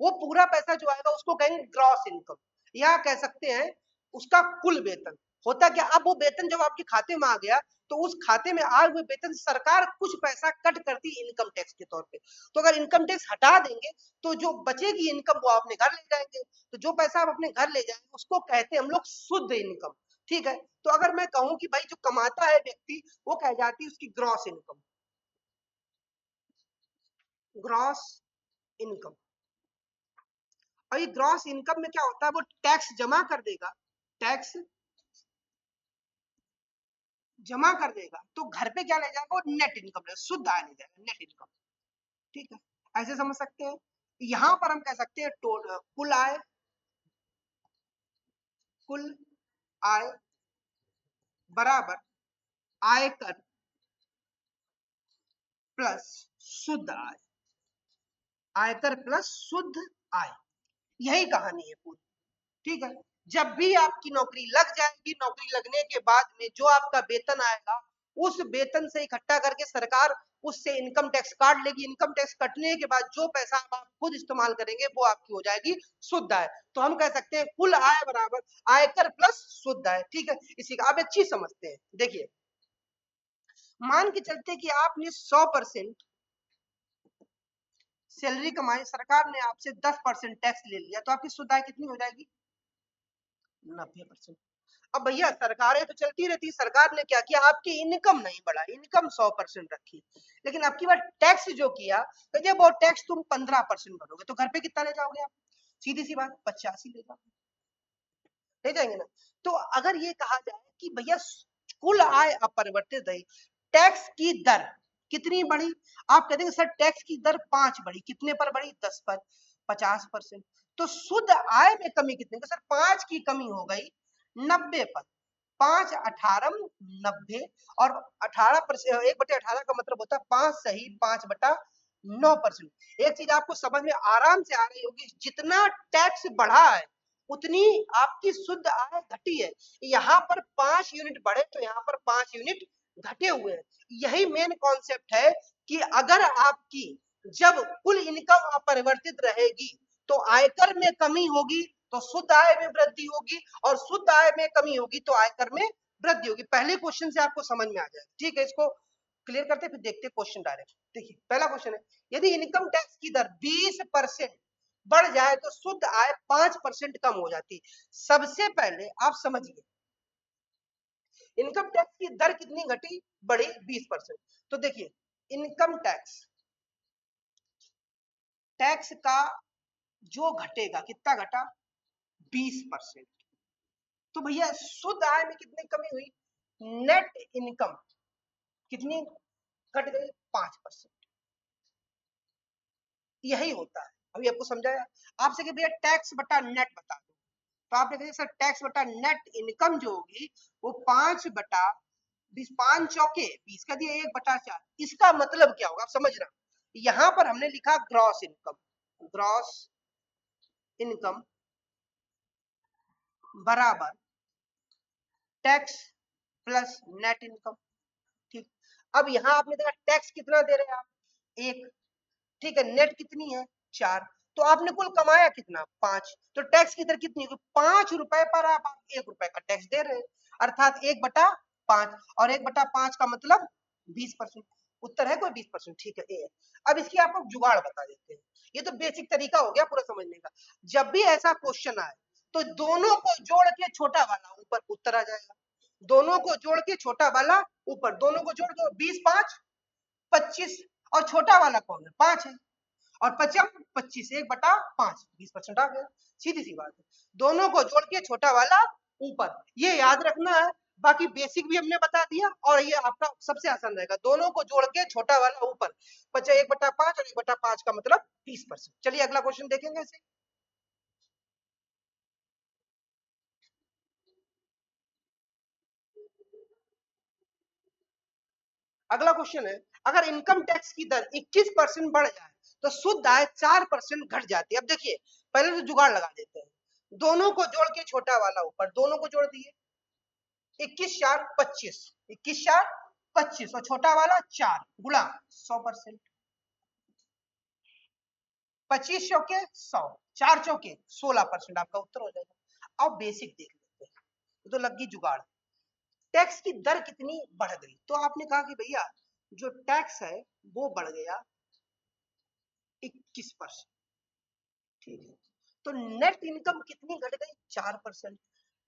वो पूरा पैसा जो आएगा उसको कहेंगे ग्रॉस इनकम, या कह सकते हैं उसका कुल वेतन। होता क्या, अब वो वेतन जब आपके खाते में आ गया तो उस खाते में आए हुए वेतन से सरकार कुछ पैसा कट करती है इनकम टैक्स के तौर पे। तो अगर इनकम टैक्स हटा देंगे तो जो बचेगी इनकम वो अपने घर ले जाएंगे। तो जो पैसा आप अपने घर ले जाएंगे उसको कहते हैं हम लोग शुद्ध इनकम। ठीक है, तो अगर मैं कहूं कि भाई जो कमाता है व्यक्ति वो कह जाती है उसकी ग्रॉस इनकम। Gross income. और ये ग्रॉस इनकम में क्या होता है, वो टैक्स जमा कर देगा, टैक्स जमा कर देगा तो घर पे क्या ले जाएगा, वो नेट इनकम शुद्ध आय ले जाएगा, नेट इनकम। ठीक है, ऐसे समझ सकते हैं। यहां पर हम कह सकते हैं कुल आय, कुल आय बराबर आयकर प्लस शुद्ध आय, आयकर प्लस शुद्ध आय। यही कहानी है पूरी। ठीक है, जब भी आपकी नौकरी लग जाएगी, नौकरी लगने के बाद में जो आपका वेतन आएगा उस वेतन से इकट्ठा करके सरकार उससे इनकम टैक्स काट लेगी। इनकम टैक्स कटने के बाद जो पैसा आप खुद इस्तेमाल करेंगे वो आपकी हो जाएगी शुद्ध आय। तो हम कह सकते हैं कुल आय बराबर आयकर प्लस शुद्ध आय। ठीक है, इसी का आप एक चीज समझते हैं। देखिए मान के चलते कि आपने 100% सैलरी कमाई, सरकार ने आपसे 10% टैक्स ले लिया, तो आपकी शुद्ध आय कितनी हो जाएगी? 90%। अब भैया सरकारें तो चलती रहती, सरकार ने क्या किया, आपकी इनकम नहीं बढ़ाई, इनकम 100% रखी, लेकिन आपकी बार टैक्स जो किया तो जब वो टैक्स तुम 15% भरोगे तो घर पे कितना ले जाओगे आप? सीधी सी बात 85 ले जाओगे, ले जाएंगे ना। तो अगर ये कहा जाए कि भैया कुल आय अपरिवर्तित रही, टैक्स की दर कितनी बढ़ी, आप कहते हैं सर टैक्स की दर 5 बढ़ी, कितने पर बढ़ी? 10 पर, 50%। तो शुद्ध आय में कमी कितने? सर 5 की कमी हो गई 90 पर। 5 18 90 और 18%, 1/18 का मतलब होता है 5 सही 5/9%। एक चीज आपको समझ में आराम से आ रही होगी, जितना टैक्स बढ़ा है उतनी आपकी शुद्ध आय घटी है। यहाँ पर 5 यूनिट बढ़े तो यहाँ पर 5 यूनिट घटे हुए हैं। यही मेन कॉन्सेप्ट है कि अगर आपकी जब कुल इनकम अपरिवर्तित रहेगी तो आयकर में कमी होगी तो शुद्ध आय में वृद्धि होगी, और शुद्ध आय में कमी होगी तो आयकर में वृद्धि होगी। पहले क्वेश्चन से आपको समझ में आ जाएगा। ठीक है, इसको क्लियर करते फिर देखते क्वेश्चन डायरेक्ट। देखिए पहला क्वेश्चन है, यदि इनकम टैक्स की दर 20% बढ़ जाए तो शुद्ध आय 5% कम हो जाती। सबसे पहले आप समझिए इनकम टैक्स की दर कितनी घटी, बढ़ी 20%। तो देखिए इनकम टैक्स, टैक्स का जो घटेगा, कितना घटा, 20%। तो भैया शुद्ध आय में कितनी कमी हुई, नेट इनकम कितनी घट गई, 5%। यही होता है। अभी आपको समझाया आपसे कि भैया टैक्स बटा नेट बता दो, तो आपने कहा सर टैक्स बटा नेट इनकम जो होगी वो 5/20, 5 चौके 20 का दिया, 1/4। इसका मतलब क्या होगा आप समझना, यहां पर हमने लिखा ग्रॉस इनकम, ग्रॉस इनकम बराबर टैक्स प्लस नेट इनकम। ठीक, अब यहाँ आपने देखा टैक्स कितना दे रहे हैं आप, 1, ठीक है, नेट कितनी है, 4, तो आपने कुल कमाया कितना, 5, तो टैक्स की दर कितनी होगी, 5 रुपए पर आप 1 रुपए का टैक्स दे रहे हैं, अर्थात 1/5, और 1/5 का मतलब 20%। उत्तर है कोई 20%, ठीक है, ए है। अब इसकी आपको जुगाड़ बता देते हैं, ये तो बेसिक तरीका हो गया पूरा समझने का। जब भी ऐसा क्वेश्चन आए तो दोनों को जोड़ के छोटा वाला ऊपर उत्तर आ जाएगा, दोनों को जोड़ के छोटा वाला ऊपर, दोनों को जोड़ दो, 20 5 25, और छोटा वाला कौन है, 5 है, और 50 25, 1/5, 20% आ गया, सीधी सी बात है। दोनों को जोड़ के छोटा वाला ऊपर, ये याद रखना है। बाकी बेसिक भी हमने बता दिया, और ये आपका सबसे आसान रहेगा, दोनों को जोड़ के छोटा वाला ऊपर, 1/5 और 1/5 का मतलब 20%। चलिए अगला क्वेश्चन देखेंगे इसे। अगला क्वेश्चन है, अगर इनकम टैक्स की दर 21% बढ़ जाए तो शुद्ध आय 4% घट जाती है। अब देखिए पहले तो जुगाड़ लगा देते हैं, दोनों को जोड़ के छोटा वाला ऊपर, दोनों को जोड़ दिए, 21 4 25, 21 4 25, और छोटा वाला 4 गुणा 100%, 25 चौके 100, 4 चौके 16%, आपका उत्तर हो जाएगा। अब बेसिक देख लेते हैं, तो लगी जुगाड़, टैक्स की दर कितनी बढ़ गई, तो आपने कहा कि भैया जो टैक्स है वो बढ़ गया 21%, ठीक है, तो नेट इनकम कितनी घट गई, 4%,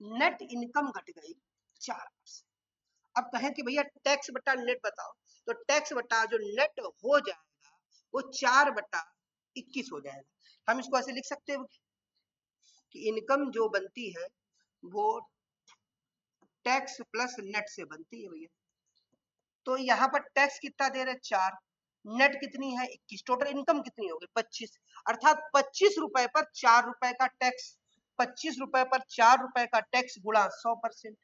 नेट इनकम घट गई 4%। अब कहें कि भैया टैक्स बटा नेट बताओ, तो टैक्स बटा जो नेट हो जाएगा वो 4/21 हो जाएगा। हम इसको ऐसे लिख सकते हैं कि इनकम जो बनती है वो टैक्स प्लस नेट से बनती है भैया। तो यहाँ पर टैक्स कितना दे रहे, 4, नेट कितनी है 21, टोटल इनकम कितनी होगी 25, अर्थात 25 रुपए पर 4 रुपए का टैक्स, 25 रुपए पर 4 रुपए का टैक्स गुणा 100%,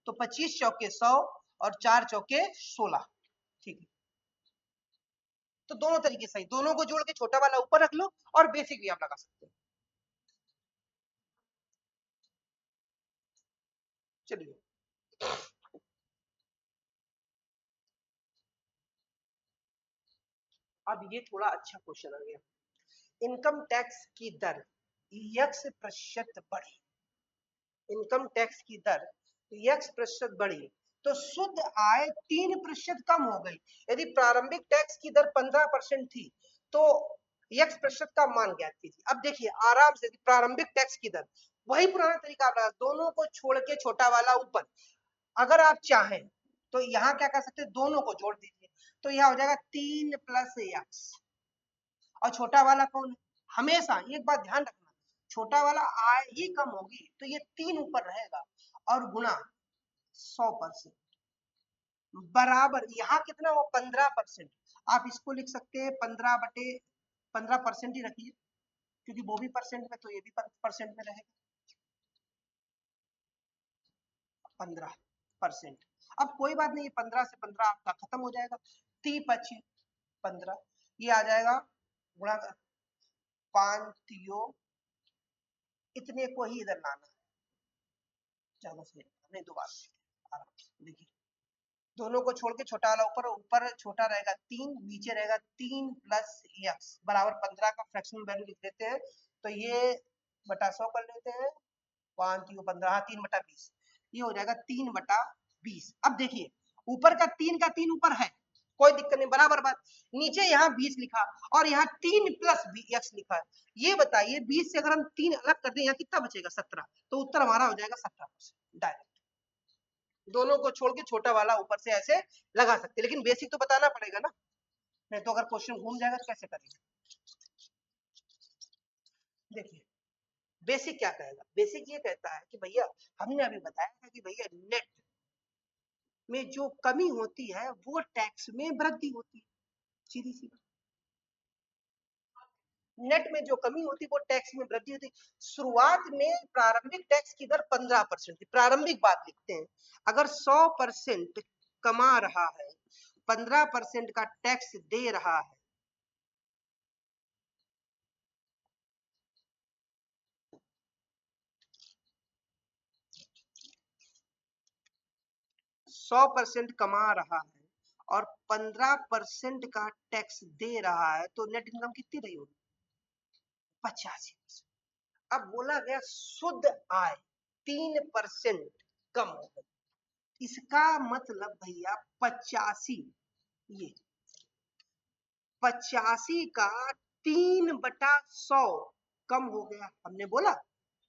तो 25 चौके 100 और 4 चौके 16, ठीक है। तो दोनों तरीके सही, दोनों को जोड़ के छोटा वाला ऊपर रख लो, और बेसिक भी आप लगा सकते हो। चलिए अब ये थोड़ा अच्छा क्वेश्चन आ गया, इनकम टैक्स की दर x% बढ़ी, इनकम टैक्स की दर x% बढ़ी तो शुद्ध आय 3% कम हो गई। यदि प्रारंभिक टैक्स की दर 15% थी तो x% का मान ज्ञात कीजिए। अब देखिए आराम से, प्रारंभिक टैक्स की दर वही पुराना तरीका अपना, दोनों को छोड़ के छोटा वाला ऊपर, अगर आप चाहें तो यहाँ क्या कर सकते हैं, दोनों को जोड़ दीजिए, तो यह हो जाएगा 3 + x, और छोटा वाला कौन है, हमेशा एक बात ध्यान रखना, छोटा वाला आय ही कम होगी तो ये 3 ऊपर रहेगा, और गुणा 100%, बराबर यहाँ कितना हुआ 15%, आप इसको लिख सकते हैं 15/15% ही रखिए, क्योंकि वो भी परसेंट में तो ये भी परसेंट में रहेगा, 15%। अब कोई बात नहीं, 15 से 15 आपका खत्म हो जाएगा, 3×5 = 15, ये आ जाएगा गुणा 5 इतने को ही इधर लाना है, ज्यादा सही नहीं, दोबारा आराम से देखिए, दोनों को छोड़ के छोटा वाला ऊपर, ऊपर छोटा रहेगा 3, नीचे रहेगा 3 + x बराबर 15 का फ्रैक्शनल वैल्यू लिख देते हैं, तो ये बटा 100 कर लेते हैं, 5×3 = 15, हाँ 3/20, ये हो जाएगा 3/20। अब देखिए ऊपर का 3 का 3 ऊपर है, कोई दिक्कत नहीं, बराबर बात, नीचे यहाँ 20 लिखा और यहाँ 3 + x लिखा है, ये बताइए 20 से अगर हम 3 अलग कर दें यहाँ कितना बचेगा, 17, तो उत्तर हमारा हो जाएगा 17% डायरेक्ट। दोनों को छोड़ के छोटा वाला ऊपर से ऐसे लगा सकते, लेकिन बेसिक तो बताना पड़ेगा ना, नहीं तो अगर क्वेश्चन घूम जाएगा तो कैसे करेंगे। देखिए बेसिक क्या कहेगा, बेसिक ये कहता है कि भैया हमने अभी बताया था कि भैया नेट में जो कमी होती है वो टैक्स में वृद्धि होती है, सीधी सी बात। नेट में जो कमी होती है वो टैक्स में वृद्धि होती है। शुरुआत में प्रारंभिक टैक्स की दर 15% थी, प्रारंभिक बात लिखते हैं। अगर 100% कमा रहा है, 15% का टैक्स दे रहा है, 100% कमा रहा है और 15% का टैक्स दे रहा है, तो नेट इनकम कितनी रही होगी? 85%। अब बोला गया शुद्ध आय 3% कम हो गई, इसका मतलब भैया 85, ये 85 का 3/100 कम हो गया। हमने बोला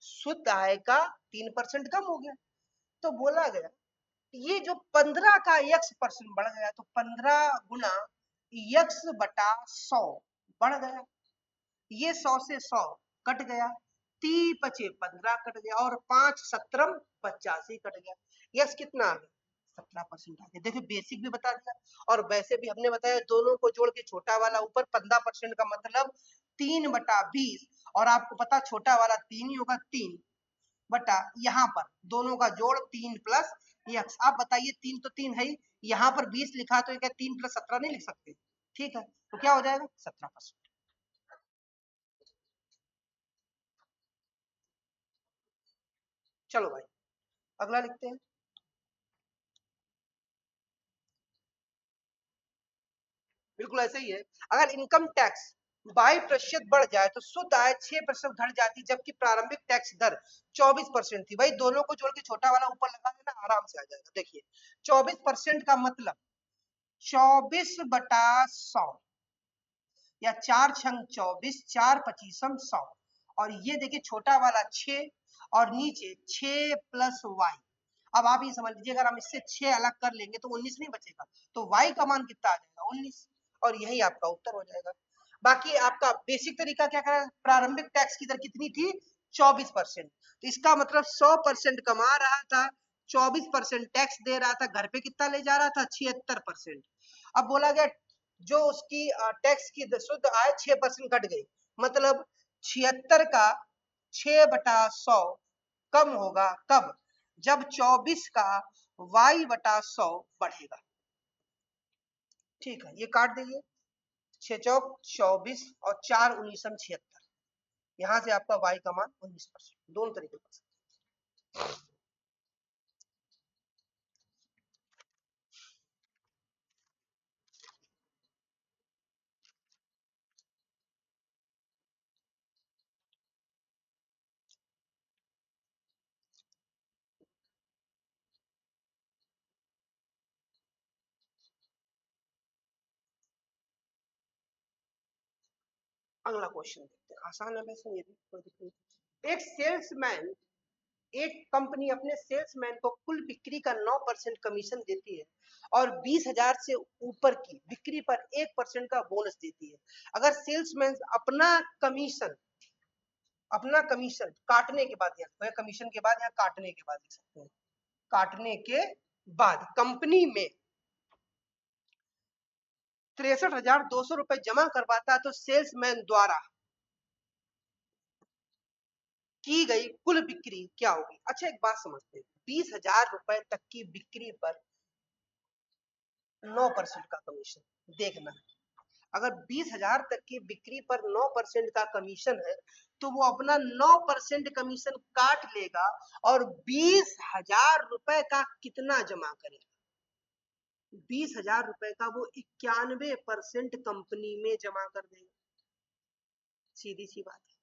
शुद्ध आय का 3% कम हो गया, तो बोला गया ये जो 15 का x% बढ़ गया, तो 15 गुना x/100 बढ़ गया। ये 100 से 100 कट गया, 3×5 = 15 कट गया और 5×7 = 85 कट गया। यस कितना आ गया? 17% आ गया। देखिए बेसिक भी बता दिया और वैसे भी हमने बताया दोनों को जोड़ के छोटा वाला ऊपर 15% का मतलब 3/20, और आपको पता छोटा वाला 3 ही होगा, 3 बटा यहाँ पर दोनों का जोड़ 3 प्लस x। आप बताइए 3 तो 3 है ही, यहाँ पर 20 लिखा तो क्या 3 + 17 नहीं लिख सकते? ठीक है, तो क्या हो जाएगा? 17%। चलो भाई अगला लिखते हैं। बिल्कुल ऐसे ही है। अगर इनकम टैक्स 22% बढ़ जाए तो शुद्ध आय 6% घट जाती, जबकि प्रारंभिक टैक्स दर 24% थी। भाई दोनों को जोड़ के छोटा वाला ऊपर लगा देना, आराम से आ जाएगा। देखिए 24% का मतलब 24/100 या 4×6 = 24, 4×25 = 100, और ये देखिए छोटा वाला 6 और नीचे 6 + y। अब आप ये समझ लीजिए अगर हम इससे 6 अलग कर लेंगे तो 19 नहीं बचेगा, तो y का मान कितना आ जाएगा? 19, और यही आपका उत्तर हो जाएगा। बाकी आपका बेसिक तरीका क्या करा, प्रारंभिक टैक्स की दर कितनी थी? 24%। तो इसका मतलब 100% कमा रहा था, 24% टैक्स दे रहा था, घर पे कितना ले जा रहा था? 76%। अब बोला गया जो उसकी टैक्स की शुद्ध आय 6% घट गई, मतलब 76 का 6/100 कम होगा कब? जब 24 का y/100 बढ़ेगा। ठीक है, ये काट दीजिए, 6 चौक 24 और 4 19 76, यहाँ से आपका y का मान 19%। दोनों तरीके से अगला क्वेश्चन देखते हैं, आसान है वैसे ये भी, कोई दिक्कत नहीं। एक सेल्समैन, एक कंपनी अपने सेल्समैन को कुल बिक्री का 9% कमीशन देती है और 20,000 से ऊपर की बिक्री पर 1% का बोनस देती है। अगर सेल्समैन अपना कमीशन काटने के बाद, या कमीशन के बाद या काटने के बाद लिख सकते हैं, काटने के बाद कंपनी में 63,200 रुपए जमा करवाता है, तो सेल्समैन द्वारा की गई कुल बिक्री क्या होगी? अच्छा एक बात समझते हैं, 20,000 रुपए तक की बिक्री पर 9% का कमीशन। देखना अगर 20,000 तक की बिक्री पर 9% का कमीशन है, तो वो अपना 9% कमीशन काट लेगा और 20,000 रुपए का कितना जमा करेगा? 20,000 रुपए का वो 91% कंपनी में जमा कर देगा। सीधी सी बात है,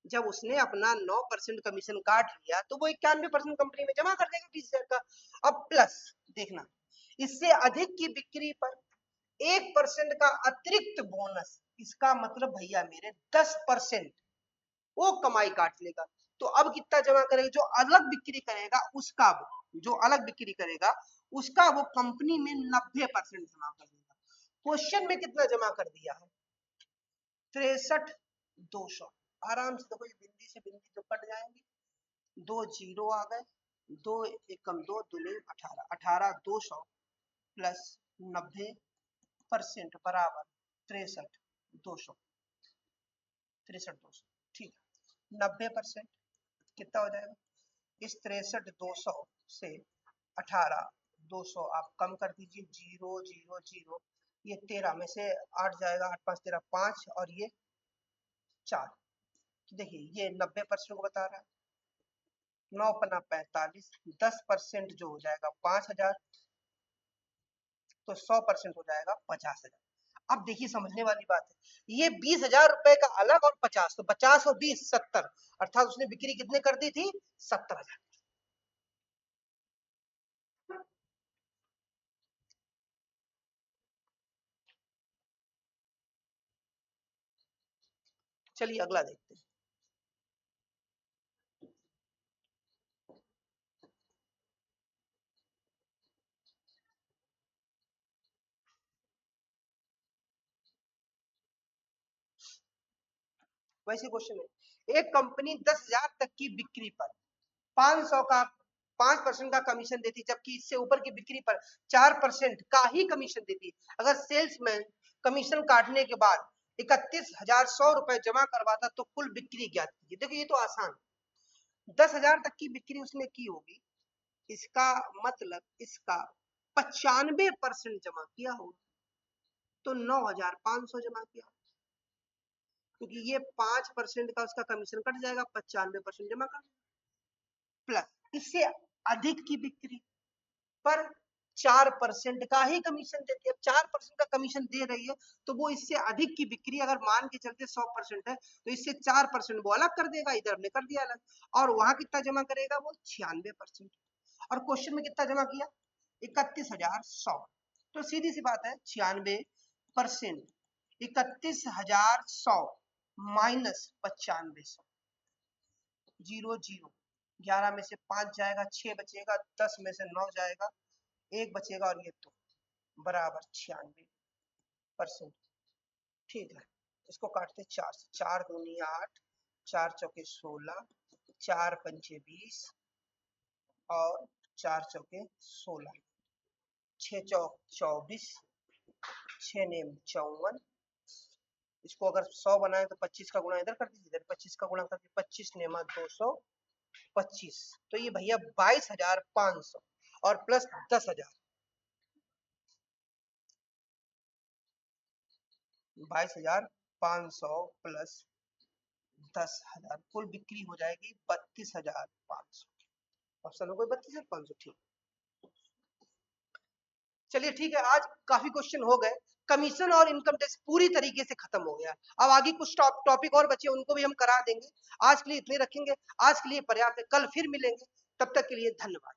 जब उसने अपना 9% कमीशन काट लिया तो वो 91% कंपनी में जमा कर देगा 20,000 का। अब प्लस देखना, इससे अधिक की बिक्री पर 1% का अतिरिक्त बोनस, इसका मतलब भैया मेरे 10% वो कमाई काट लेगा। तो अब कितना जमा करेगा? जो अलग बिक्री करेगा उसका, जो अलग बिक्री करेगा उसका वो कंपनी में 90% जमा कर देगा। क्वेश्चन में कितना जमा कर दिया है? 63,200। आराम से देखो, ये बिंदी से बिंदी तो कट जाएंगे, 2 जीरो आ गए, 2 एकम 2 दूनी 18, 18 प्लस 90% बराबर 63 200, 63 200। ठीक है, 90% कितना हो जाएगा? इस 63 200 से 18 200 आप कम कर दीजिए, 0 0 0, ये 13 में से 8 जाएगा, 8 5 13 5, और ये 4। देखिए ये 90% को बता रहा है, 9 पन्ना 45, 10% जो हो जाएगा 5000, तो 100% हो जाएगा 50,000। अब देखिए समझने वाली बात है, ये 20,000 रुपए का अलग और 50, तो 50 और 20 70, अर्थात उसने बिक्री कितने कर दी थी? 70,000। चलिए अगला देखते हैं। वैसे क्वेश्चन है, एक कंपनी 10,000 तक की बिक्री पर 500 का 5% का कमीशन देती, जबकि इससे ऊपर की बिक्री पर 4% का ही कमीशन देती। अगर सेल्समैन कमीशन काटने के बाद 31,100 रुपए जमा करवाता तो कुल बिक्री ज्ञात कीजिए। देखो ये तो आसान, 10,000 तक की बिक्री उसने की होगी, इसका मतलब इसका 95% जमा किया होगा, तो 9,500 जमा किया, क्योंकि ये 5% का उसका कमीशन कट जाएगा, 95% जमा कर, प्लस इससे अधिक की बिक्री पर 4% का ही कमीशन देती है। अब 4% का कमीशन दे रही है, तो वो इससे अधिक की बिक्री अगर मान के चलते 100% है, तो इससे 4% वो अलग कर देगा, इधर हमने कर दिया अलग, और वहां कितना जमा करेगा? वो 96%। और क्वेश्चन में कितना जमा किया? 31,100। तो सीधी सी बात है, 96%, 31,100 माइनस 9500, 0 0, 11 में से 5 जाएगा, 6 बचेगा, 10 में से 9 जाएगा, 1 बचेगा, और ये तो बराबर 96%। ठीक है, इसको काटते 4 से, 4 दूनी 8, 4 चौके 16, 4 पंचे 20, और 4 चौके 16, 6 चौक 24, 6 नेम 54। इसको अगर 100 बनाए तो 25 का गुणा इधर कर दीजिए, इधर 25 का गुणा कर दीजिए, 25 नेमा 225, तो ये भैया 22,500 और प्लस 10,000, 22,500 प्लस 10,000, कुल बिक्री हो जाएगी 32,500। ऑप्शन हो गई 32,500। ठीक, चलिए ठीक है, आज काफी क्वेश्चन हो गए, कमीशन और इनकम टैक्स पूरी तरीके से खत्म हो गया। अब आगे कुछ टॉपिक और बचे, उनको भी हम करा देंगे। आज के लिए इतने रखेंगे, आज के लिए पर्याप्त है, कल फिर मिलेंगे, तब तक के लिए धन्यवाद।